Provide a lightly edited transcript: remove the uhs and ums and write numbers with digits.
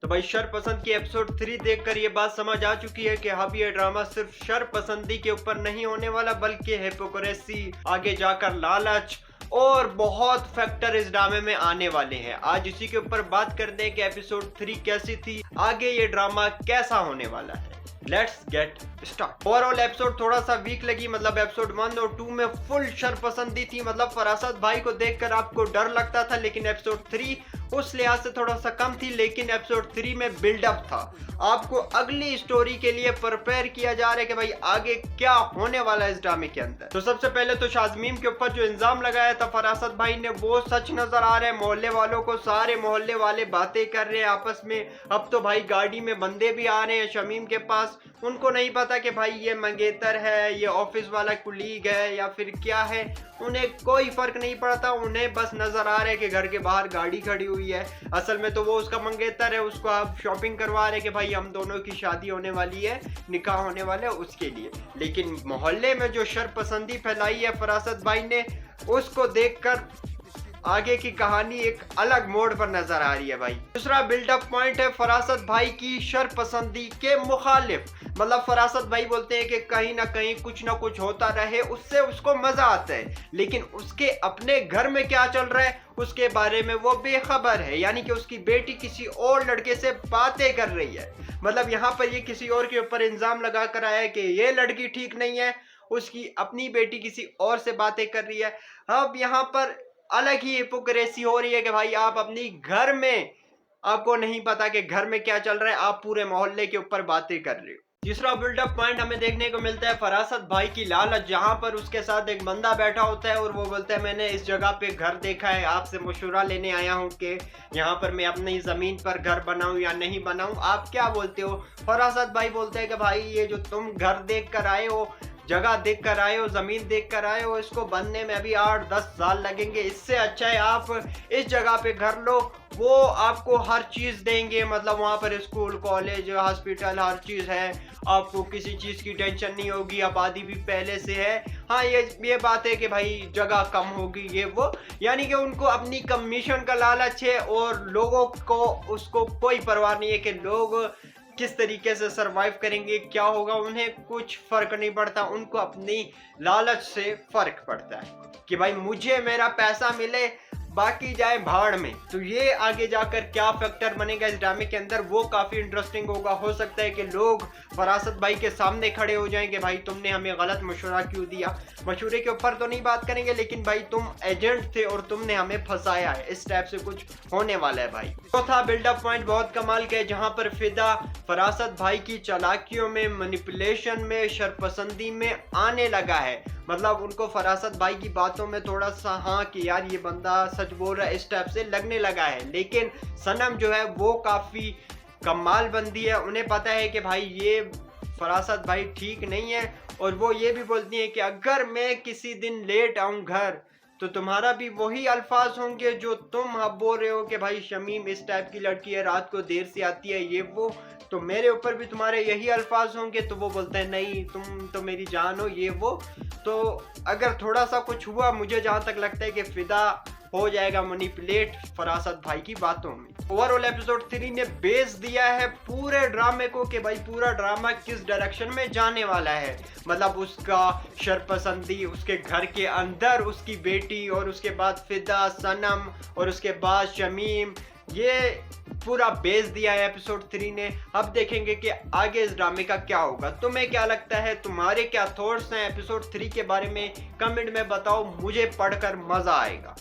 तो भाई शरपसंद की एपिसोड 3 देखकर ये बात समझ आ चुकी है कि अब ये ड्रामा सिर्फ शरपसंदी के ऊपर नहीं होने वाला बल्कि हिपोक्रेसी, आगे जाकर लालच और बहुत फैक्टर इस ड्रामे में आने वाले हैं। आज इसी के ऊपर बात करते हैं कि एपिसोड 3 कैसी थी, आगे ये ड्रामा कैसा होने वाला है। Let's get start. Overall episode थोड़ा सा वीक लगी, मतलब एपिसोड 1 और 2 में फुल शरपसंदी थी, मतलब फरासत भाई को देखकर आपको डर लगता था, लेकिन एपिसोड 3 उस लिहाज से थोड़ा सा कम थी, लेकिन एपिसोड 3 में बिल्डअप था। आपको अगली स्टोरी के लिए प्रिपेयर किया जा रहा है कि भाई आगे क्या होने वाला है इस ड्रामे के अंदर। तो सबसे पहले तो शाज़मीम के ऊपर जो इल्जाम लगाया था फरासत भाई ने वो सच नजर आ रहा है। मोहल्ले वालों को, सारे मोहल्ले वाले बातें कर रहे हैं आपस में। अब तो भाई गाड़ी में बंदे भी आ रहे हैं शमीम के पास, उनको नहीं पता कि भाई ये मंगेतर है, ये ऑफिस वाला कुलीग है या फिर क्या है, उन्हें कोई फर्क नहीं पड़ता। उन्हें बस नजर आ रहा है कि घर के बाहर गाड़ी खड़ी हुई है, असल में तो वो उसका मंगेतर है। उसको आप शॉपिंग करवा रहे हैं कि भाई हम दोनों की शादी होने वाली है, निकाह होने वाला है उसके लिए। लेकिन मोहल्ले में जो शरपसंदी फैलाई है फरासत भाई ने, उसको देखकर आगे की कहानी एक अलग मोड़ पर नजर आ रही है भाई। दूसरा बिल्डअप पॉइंट है फरासत भाई की शरपसंदी के मुखालिफ, मतलब फरासत भाई बोलते हैं कि कहीं ना कहीं कुछ ना कुछ होता रहे, उससे उसको मजा आता है, लेकिन उसके अपने घर में क्या चल रहा है उसके बारे में वो बेखबर है। यानी कि उसकी बेटी किसी और लड़के से बातें कर रही है, मतलब यहाँ पर ये किसी और के ऊपर इल्जाम लगा कर आया है कि ये लड़की ठीक नहीं है, उसकी अपनी बेटी किसी और से बातें कर रही है। अब यहाँ पर अलग ही हिपोक्रेसी हो रही है कि भाई आप अपनी घर में, आपको नहीं पता कि घर में क्या चल रहा है, आप पूरे मोहल्ले के ऊपर बातें कर रहे हो। तीसरा बिल्डअप पॉइंट हमें देखने को मिलता है फरासत भाई की लालच, जहां पर उसके साथ एक बंदा बैठा होता है और वो बोलता है मैंने इस जगह पे घर देखा है, आपसे मशवरा लेने आया हूं कि यहाँ पर मैं अपनी जमीन पर घर बनाऊं या नहीं बनाऊं, आप क्या बोलते हो। फरासत भाई बोलते हैं कि भाई ये जो तुम घर देख कर आए हो, जगह देख कर आए हो, जमीन देख कर आए हो, इसको बनने में अभी 8-10 साल लगेंगे, इससे अच्छा है आप इस जगह पे घर लो, वो आपको हर चीज देंगे, मतलब वहां पर स्कूल, कॉलेज, हॉस्पिटल, हर चीज है, आपको किसी चीज की टेंशन नहीं होगी, आबादी भी पहले से है। हाँ ये बात है कि भाई जगह कम होगी, ये वो, यानी कि उनको अपनी कमीशन का लालच है और लोगों को उसको कोई परवाह नहीं है कि लोग किस तरीके से सरवाइव करेंगे, क्या होगा, उन्हें कुछ फर्क नहीं पड़ता। उनको अपनी लालच से फर्क पड़ता है कि भाई मुझे मेरा पैसा मिले, बाकी जाए भाड़ में। तो ये आगे जाकर क्या फैक्टर बनेगा इस ड्रामे के अंदर वो काफी इंटरेस्टिंग होगा। हो सकता है कि लोग फरासत भाई के सामने खड़े हो जाएंगे, भाई तुमने हमें गलत मशवरा क्यों दिया। मशवरे के ऊपर तो नहीं बात करेंगे, लेकिन भाई तुम एजेंट थे और तुमने हमें फंसाया है, इस टाइप से कुछ होने वाला है भाई। चौथा बिल्डअप पॉइंट बहुत कमाल का है, जहां पर फिदा फरासत भाई की चालाकियों में, मैनिपुलेशन में, शरपसंदी में आने लगा है। मतलब उनको फरासत भाई की बातों में थोड़ा सा हाँ कि यार ये बंदा सच बोल रहा है, इस टाइप से लगने लगा है। लेकिन सनम जो है वो काफी कमाल बंदी है, उन्हें पता है कि भाई ये फरासत भाई ठीक नहीं है, और वो ये भी बोलती है कि अगर मैं किसी दिन लेट आऊं घर तो तुम्हारा भी वही अल्फाज होंगे जो तुम अब बोल रहे हो कि भाई शमीम इस टाइप की लड़की है, रात को देर से आती है, ये वो, तो मेरे ऊपर भी तुम्हारे यही अल्फाज होंगे। तो वो बोलते हैं नहीं तुम तो मेरी जान हो, ये वो। तो अगर थोड़ा सा कुछ हुआ, मुझे जहां तक लगता है कि फिदा हो जाएगा मैनिपुलेट फरासत भाई की बातों में। ओवरऑल एपिसोड 3 ने बेस दिया है पूरे ड्रामे को कि भाई पूरा ड्रामा किस डायरेक्शन में जाने वाला है। मतलब उसका शरपसंदी, उसके घर के अंदर उसकी बेटी, और उसके बाद फिदा, सनम, और उसके बाद शमीम, ये पूरा बेस दिया है एपिसोड 3 ने। अब देखेंगे कि आगे इस ड्रामे का क्या होगा। तुम्हें क्या लगता है, तुम्हारे क्या थॉट्स हैं एपिसोड 3 के बारे में, कमेंट में बताओ, मुझे पढ़कर मजा आएगा।